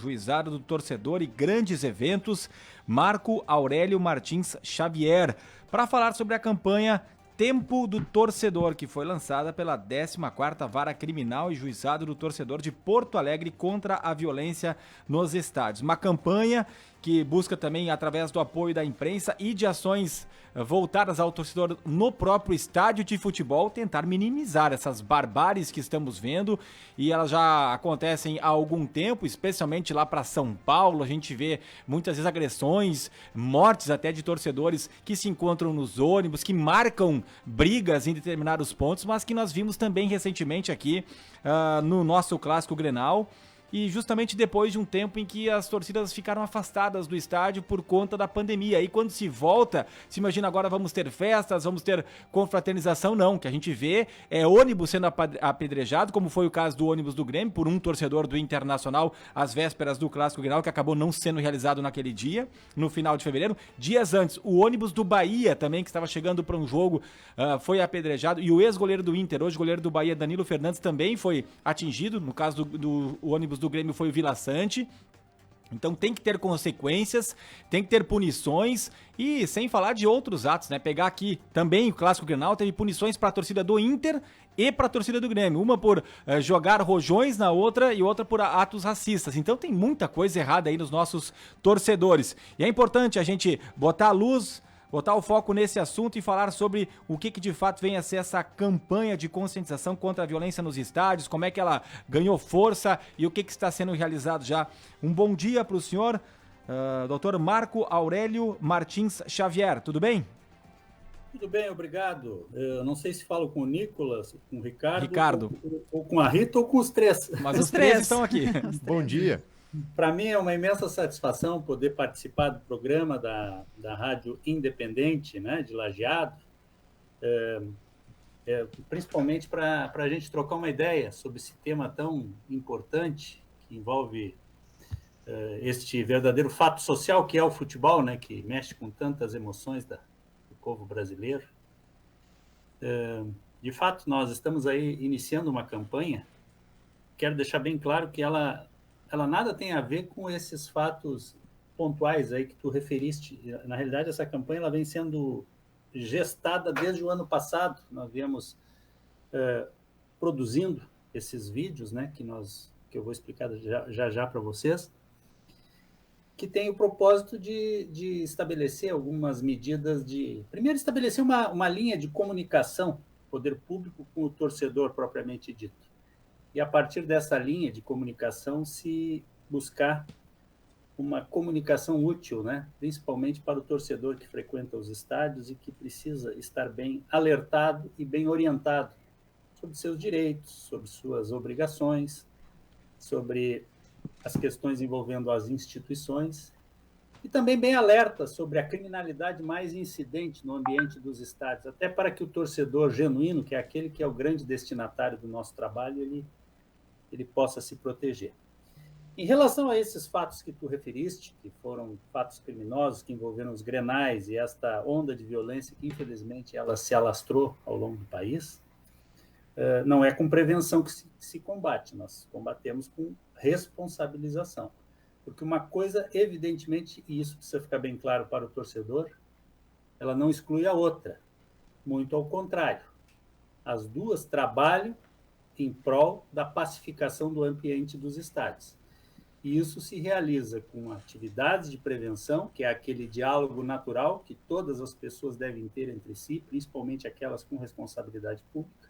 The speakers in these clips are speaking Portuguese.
juizado do torcedor e grandes eventos, Marco Aurélio Martins Xavier, para falar sobre a campanha Tempo do Torcedor, que foi lançada pela 14ª Vara Criminal e Juizado do Torcedor de Porto Alegre contra a violência nos estádios. Uma campanha que busca também, através do apoio da imprensa e de ações voltadas ao torcedor no próprio estádio de futebol, tentar minimizar essas barbáries que estamos vendo, e elas já acontecem há algum tempo, especialmente lá para São Paulo. A gente vê muitas vezes agressões, mortes até de torcedores que se encontram nos ônibus, que marcam brigas em determinados pontos, mas que nós vimos também recentemente aqui no nosso clássico Grenal, e justamente depois de um tempo em que as torcidas ficaram afastadas do estádio por conta da pandemia. E quando se volta, se imagina agora vamos ter festas, vamos ter confraternização, não. O que a gente vê é ônibus sendo apedrejado, como foi o caso do ônibus do Grêmio, por um torcedor do Internacional, às vésperas do Clássico Grenal, que acabou não sendo realizado naquele dia, no final de fevereiro. Dias antes, o ônibus do Bahia também, que estava chegando para um jogo, foi apedrejado, e o ex-goleiro do Inter, hoje goleiro do Bahia, Danilo Fernandes, também foi atingido. No caso do ônibus do Grêmio foi o Vila Sante. Então tem que ter consequências, tem que ter punições, e sem falar de outros atos, né? Pegar aqui também o Clássico Grenal, teve punições para a torcida do Inter e para a torcida do Grêmio, uma por jogar rojões na outra e outra por atos racistas. Então tem muita coisa errada aí nos nossos torcedores, e é importante a gente botar a luz, botar o foco nesse assunto e falar sobre o que de fato vem a ser essa campanha de conscientização contra a violência nos estádios, como é que ela ganhou força e o que está sendo realizado já. Um bom dia para o senhor, Dr. Marco Aurélio Martins Xavier, tudo bem? Tudo bem, obrigado. Eu não sei se falo com o Nicolas, com o Ricardo. Ou com a Rita, ou com os três. Mas os três estão aqui. Bom dia. Para mim é uma imensa satisfação poder participar do programa da Rádio Independente, né, de Lajeado, principalmente para a gente trocar uma ideia sobre esse tema tão importante que envolve este verdadeiro fato social que é o futebol, né, que mexe com tantas emoções do povo brasileiro. De fato, nós estamos aí iniciando uma campanha. Quero deixar bem claro que ela nada tem a ver com esses fatos pontuais aí que tu referiste. Na realidade, essa campanha ela vem sendo gestada desde o ano passado. Nós viemos produzindo esses vídeos, né, que eu vou explicar já para vocês, que tem o propósito de estabelecer algumas medidas primeiro, estabelecer uma linha de comunicação, poder público com o torcedor propriamente dito. E a partir dessa linha de comunicação se buscar uma comunicação útil, né? Principalmente para o torcedor que frequenta os estádios e que precisa estar bem alertado e bem orientado sobre seus direitos, sobre suas obrigações, sobre as questões envolvendo as instituições, e também bem alerta sobre a criminalidade mais incidente no ambiente dos estádios, até para que o torcedor genuíno, que é aquele que é o grande destinatário do nosso trabalho, ele possa se proteger. Em relação a esses fatos que tu referiste, que foram fatos criminosos que envolveram os grenais e esta onda de violência que, infelizmente, ela se alastrou ao longo do país, não é com prevenção que se combate, nós combatemos com responsabilização. Porque uma coisa, evidentemente, e isso precisa ficar bem claro para o torcedor, ela não exclui a outra. Muito ao contrário. As duas trabalham em prol da pacificação do ambiente dos estádios. E isso se realiza com atividades de prevenção, que é aquele diálogo natural que todas as pessoas devem ter entre si, principalmente aquelas com responsabilidade pública,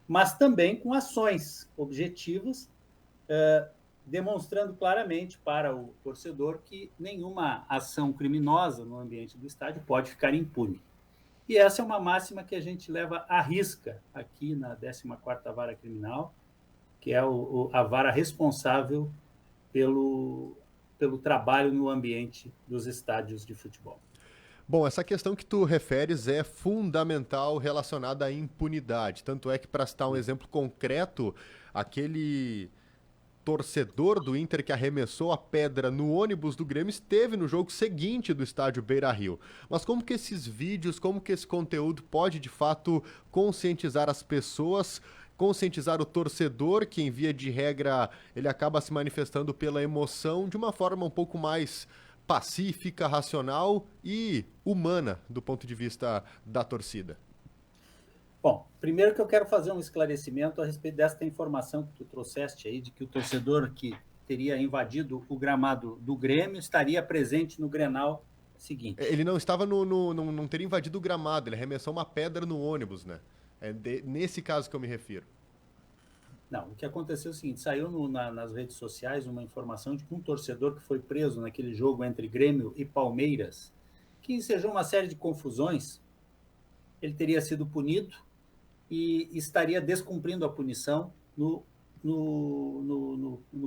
mas também com ações objetivas, demonstrando claramente para o torcedor que nenhuma ação criminosa no ambiente do estádio pode ficar impune. E essa é uma máxima que a gente leva à risca aqui na 14ª Vara Criminal, que é a vara responsável pelo trabalho no ambiente dos estádios de futebol. Bom, essa questão que tu referes é fundamental relacionada à impunidade. Tanto é que, para citar um exemplo concreto, aquele torcedor do Inter que arremessou a pedra no ônibus do Grêmio esteve no jogo seguinte do estádio Beira-Rio. Mas como que esses vídeos, como que esse conteúdo pode, de fato, conscientizar as pessoas conscientizar o torcedor, que em via de regra ele acaba se manifestando pela emoção de uma forma um pouco mais pacífica, racional e humana do ponto de vista da torcida? Bom, primeiro que eu quero fazer um esclarecimento a respeito desta informação que tu trouxeste aí, de que o torcedor que teria invadido o gramado do Grêmio estaria presente no Grenal seguinte. Ele não estava não teria invadido o gramado, ele arremessou uma pedra no ônibus, né? Nesse caso que eu me refiro. Não, o que aconteceu é o seguinte, saiu nas redes sociais uma informação de que um torcedor que foi preso naquele jogo entre Grêmio e Palmeiras, que ensejou uma série de confusões, ele teria sido punido e estaria descumprindo a punição no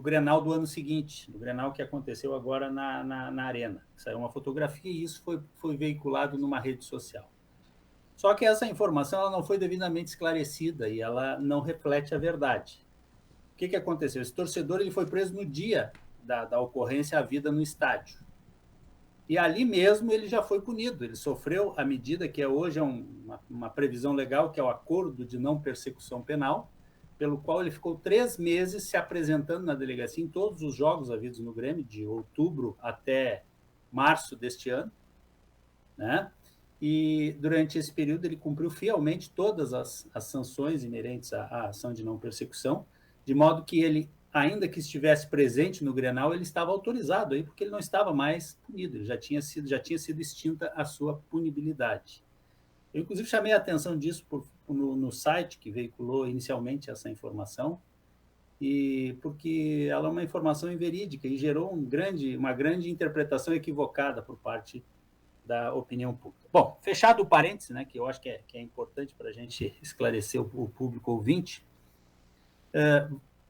Grenal do ano seguinte, no Grenal que aconteceu agora na Arena. Saiu uma fotografia e isso foi veiculado numa rede social. Só que essa informação ela não foi devidamente esclarecida e ela não reflete a verdade. O que aconteceu? Esse torcedor ele foi preso no dia da ocorrência havida no estádio. E ali mesmo ele já foi punido. Ele sofreu a medida que hoje é uma previsão legal, que é o acordo de não persecução penal, pelo qual ele ficou 3 meses se apresentando na delegacia em todos os jogos havidos no Grêmio, de outubro até março deste ano, né? E durante esse período ele cumpriu fielmente todas as sanções inerentes à ação de não persecução, de modo que ele, ainda que estivesse presente no Grenal, ele estava autorizado aí, porque ele não estava mais punido, ele já tinha sido extinta a sua punibilidade. Eu, inclusive, chamei a atenção disso no site que veiculou inicialmente essa informação, e porque ela é uma informação inverídica e gerou uma grande interpretação equivocada por parte da opinião pública. Bom, fechado o parênteses, né, que eu acho que é importante para a gente esclarecer o público ouvinte,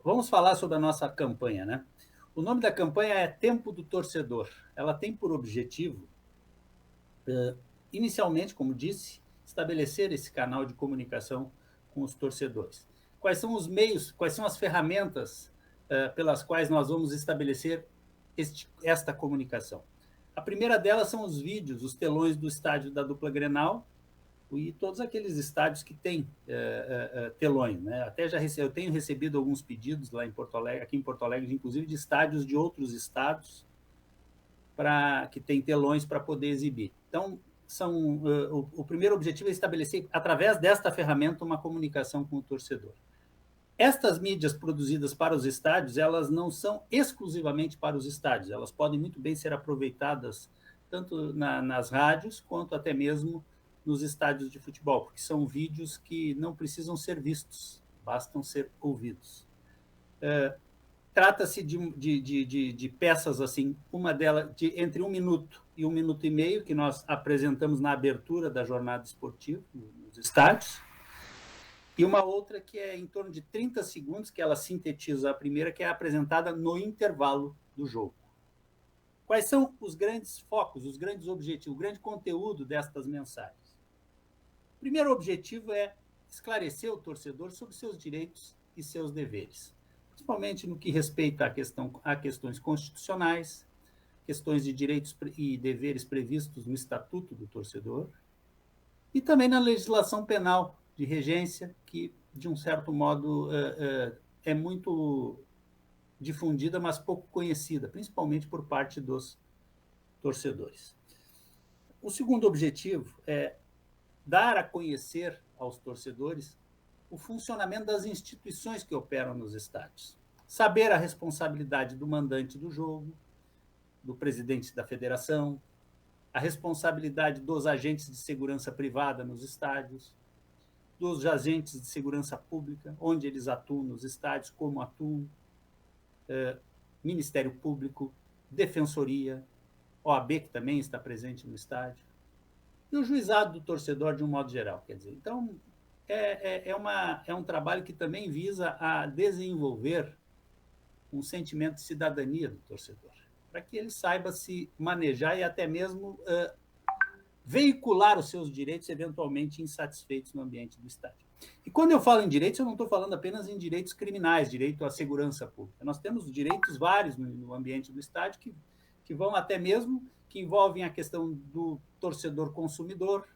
vamos falar sobre a nossa campanha, né? O nome da campanha é Tempo do Torcedor. Ela tem por objetivo, inicialmente, como disse, estabelecer esse canal de comunicação com os torcedores. Quais são os meios, quais são as ferramentas pelas quais nós vamos estabelecer esta comunicação? A primeira delas são os vídeos, os telões do estádio da dupla Grenal e todos aqueles estádios que têm telões, né? Até eu tenho recebido alguns pedidos lá aqui em Porto Alegre, inclusive de estádios de outros estados que têm telões para poder exibir. Então, o primeiro objetivo é estabelecer, através desta ferramenta, uma comunicação com o torcedor. Estas mídias produzidas para os estádios, elas não são exclusivamente para os estádios, elas podem muito bem ser aproveitadas tanto nas rádios quanto até mesmo nos estádios de futebol, porque são vídeos que não precisam ser vistos, bastam ser ouvidos. Trata-se de peças assim, uma delas entre 1 minuto e 1 minuto e meio, que nós apresentamos na abertura da jornada esportiva nos estádios, e uma outra que é em torno de 30 segundos, que ela sintetiza a primeira, que é apresentada no intervalo do jogo. Quais são os grandes focos, os grandes objetivos, o grande conteúdo destas mensagens? O primeiro objetivo é esclarecer o torcedor sobre seus direitos e seus deveres, principalmente no que respeita a questões constitucionais, questões de direitos e deveres previstos no Estatuto do Torcedor, e também na legislação penal de regência, que, de um certo modo, é muito difundida, mas pouco conhecida, principalmente por parte dos torcedores. O segundo objetivo é dar a conhecer aos torcedores o funcionamento das instituições que operam nos estádios. Saber a responsabilidade do mandante do jogo, do presidente da federação, a responsabilidade dos agentes de segurança privada nos estádios, dos agentes de segurança pública, onde eles atuam nos estádios, como atuam, Ministério Público, Defensoria, OAB, que também está presente no estádio, e o juizado do torcedor de um modo geral. Quer dizer, então, é um trabalho que também visa a desenvolver um sentimento de cidadania do torcedor, para que ele saiba se manejar e até mesmo veicular os seus direitos eventualmente insatisfeitos no ambiente do estádio. E quando eu falo em direitos, eu não estou falando apenas em direitos criminais, direito à segurança pública. Nós temos direitos vários no ambiente do estádio que vão até mesmo, que envolvem a questão do torcedor consumidor,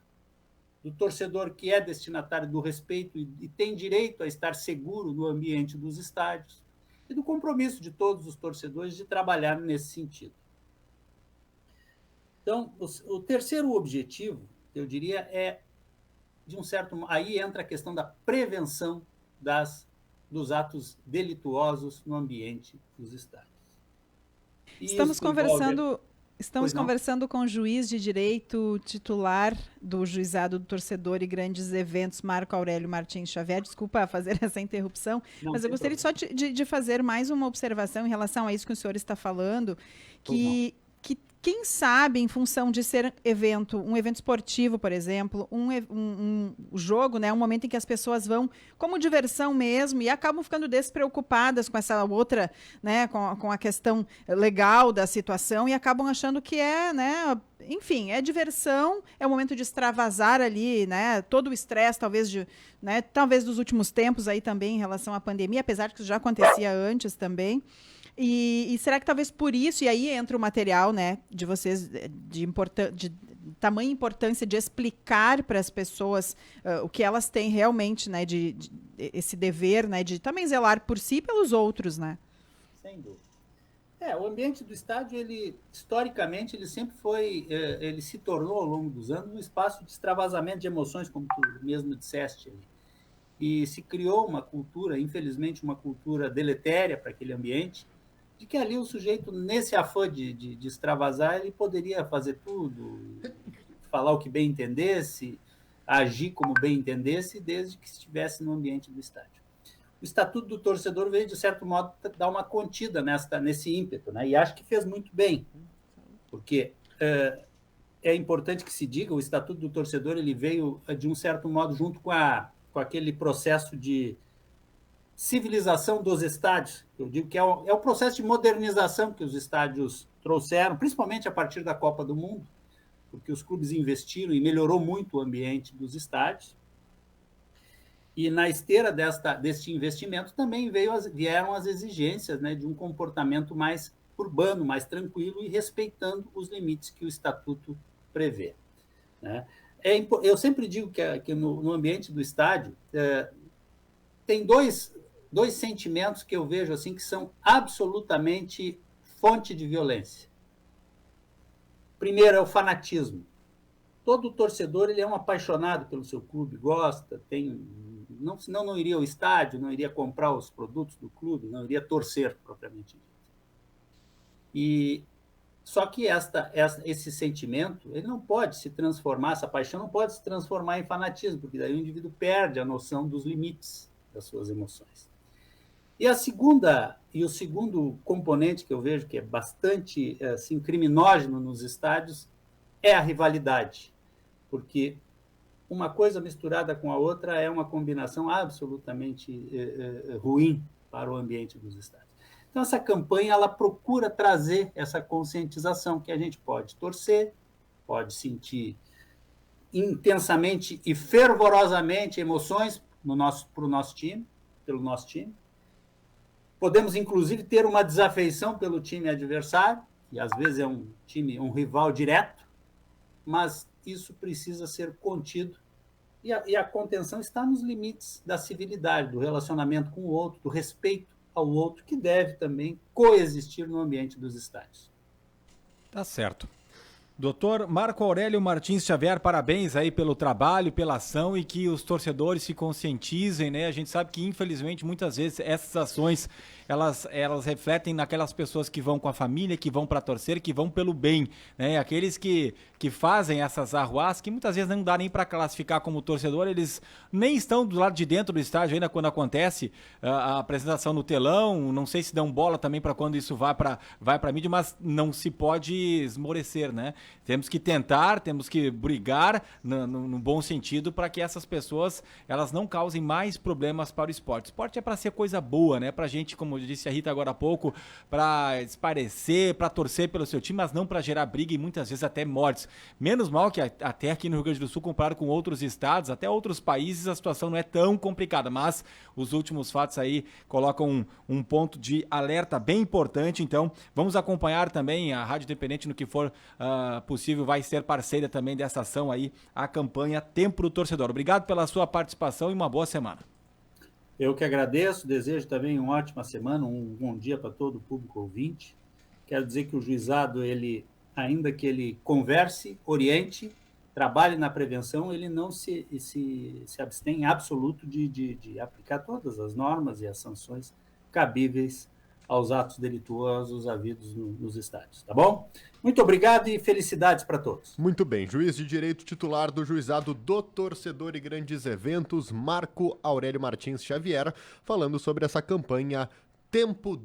do torcedor que é destinatário do respeito e tem direito a estar seguro no ambiente dos estádios, e do compromisso de todos os torcedores de trabalhar nesse sentido. Então, o terceiro objetivo, eu diria, é, de um certo... Aí entra a questão da prevenção dos atos delituosos no ambiente dos estádios. Estamos conversando com o juiz de direito titular do Juizado do Torcedor e Grandes Eventos, Marco Aurélio Martins Xavier. Desculpa fazer essa interrupção, mas eu gostaria só de fazer mais uma observação em relação a isso que o senhor está falando, que quem sabe, em função de ser um evento esportivo, por exemplo, um jogo, né, um momento em que as pessoas vão como diversão mesmo e acabam ficando despreocupadas com essa outra, né, com a questão legal da situação e acabam achando que né, enfim, é diversão, é um momento de extravasar ali, né, todo o estresse, talvez dos últimos tempos aí também em relação à pandemia, apesar de que isso já acontecia antes também. E será que talvez por isso, e aí entra o material, né, de vocês, de tamanha importância de explicar para as pessoas o que elas têm realmente, né, de esse dever, né, de também zelar por si e pelos outros, né? Sem dúvida. O ambiente do estádio, historicamente, ele sempre foi, ele se tornou ao longo dos anos um espaço de extravasamento de emoções, como tu mesmo disseste. E se criou uma cultura, infelizmente, uma cultura deletéria para aquele ambiente, de que ali o sujeito, nesse afã de extravasar, ele poderia fazer tudo, falar o que bem entendesse, agir como bem entendesse, desde que estivesse no ambiente do estádio. O Estatuto do Torcedor veio, de certo modo, dar uma contida nesse ímpeto, né? E acho que fez muito bem, porque é importante que se diga, o Estatuto do Torcedor ele veio, de um certo modo, junto com aquele processo de civilização dos estádios. Eu digo que é o processo de modernização que os estádios trouxeram, principalmente a partir da Copa do Mundo, porque os clubes investiram e melhorou muito o ambiente dos estádios. E na esteira deste investimento também vieram as exigências, né, de um comportamento mais urbano, mais tranquilo e respeitando os limites que o Estatuto prevê, né? Eu sempre digo que no ambiente do estádio tem dois sentimentos que eu vejo assim que são absolutamente fonte de violência. Primeiro é o fanatismo. Todo torcedor ele é um apaixonado pelo seu clube, gosta, senão não iria ao estádio, não iria comprar os produtos do clube, não iria torcer propriamente dito. Só que esse sentimento, ele não pode se transformar, essa paixão não pode se transformar em fanatismo, porque daí o indivíduo perde a noção dos limites das suas emoções. E o segundo componente que eu vejo que é bastante assim, criminógeno nos estádios é a rivalidade, porque uma coisa misturada com a outra é uma combinação absolutamente ruim para o ambiente dos estádios. Então, essa campanha ela procura trazer essa conscientização que a gente pode torcer, pode sentir intensamente e fervorosamente emoções pelo nosso time. Podemos, inclusive, ter uma desafeição pelo time adversário, e às vezes é um rival direto, mas isso precisa ser contido. E a contenção está nos limites da civilidade, do relacionamento com o outro, do respeito ao outro, que deve também coexistir no ambiente dos estádios. Tá certo. Doutor Marco Aurélio Martins Xavier, parabéns aí pelo trabalho, pela ação e que os torcedores se conscientizem, né? A gente sabe que, infelizmente, muitas vezes essas ações, elas refletem naquelas pessoas que vão com a família, que vão para torcer, que vão pelo bem, né? Aqueles que fazem essas arruaças, que muitas vezes não dá nem para classificar como torcedor, eles nem estão do lado de dentro do estádio ainda quando acontece a apresentação no telão, não sei se dão bola também para quando isso vai para mídia, mas não se pode esmorecer, né? Temos que tentar, temos que brigar no bom sentido para que essas pessoas elas não causem mais problemas para o esporte. O esporte é para ser coisa boa, né? Para gente, como disse a Rita agora há pouco, para esparecer, para torcer pelo seu time, mas não para gerar briga e muitas vezes até mortes. Menos mal que até aqui no Rio Grande do Sul, comparado com outros estados, até outros países, a situação não é tão complicada, mas os últimos fatos aí colocam um ponto de alerta bem importante. Então, vamos acompanhar também a Rádio Independente no que for possível, vai ser parceira também dessa ação aí, a campanha Tempo do Torcedor. Obrigado pela sua participação e uma boa semana. Eu que agradeço, desejo também uma ótima semana, um bom dia para todo o público ouvinte. Quero dizer que o juizado, ainda que ele converse, oriente, trabalhe na prevenção, ele não se abstém em absoluto de aplicar todas as normas e as sanções cabíveis aos atos delituosos havidos nos estádios, tá bom? Muito obrigado e felicidades para todos. Muito bem, juiz de direito titular do Juizado do Torcedor e Grandes Eventos, Marco Aurélio Martins Xavier, falando sobre essa campanha Tempo